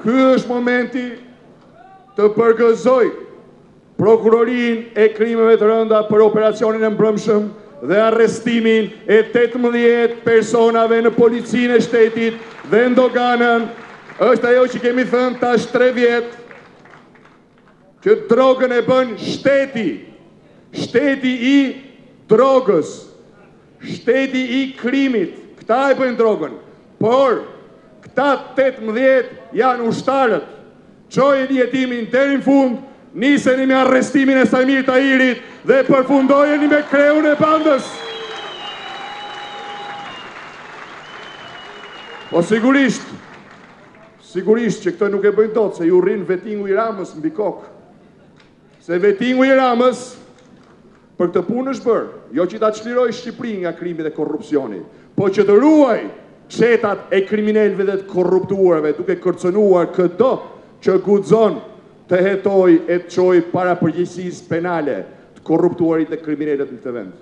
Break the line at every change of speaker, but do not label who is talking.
Ky është momenti të përgëzoj prokurorin e krimeve të rënda për operacionin e mbrëmshëm dhe arrestimin e 18 personave në policinë e shtetit dhe ndoganën. Është ajo që kemi thënë tash 3 vjet, që drogën e bën shteti, shteti i drogës, shteti i krimit, këta e bëjnë drogën, por këta 18 janë ushtarët, çojeni jetimin deri në fund, niseni me arrestimin e Samir Tahirit dhe përfundojeni me kreun e bandës. Po sigurisht që këtë nuk e bëjnë dot, se ju rrinë vettingu i Ramës mbi kokë. Se vettingu i Ramës për këtë punë është bërë, jo që ta çliroj Shqipërinë nga krimi dhe korrupsioni, po që të ruaj çetat e kriminalëve dhe të korruptuarve, duke kërcënuar çdo që guxon të hetoj e të çojë para përgjegjësisë penale të korruptuarit dhe kriminalët në këtë vend.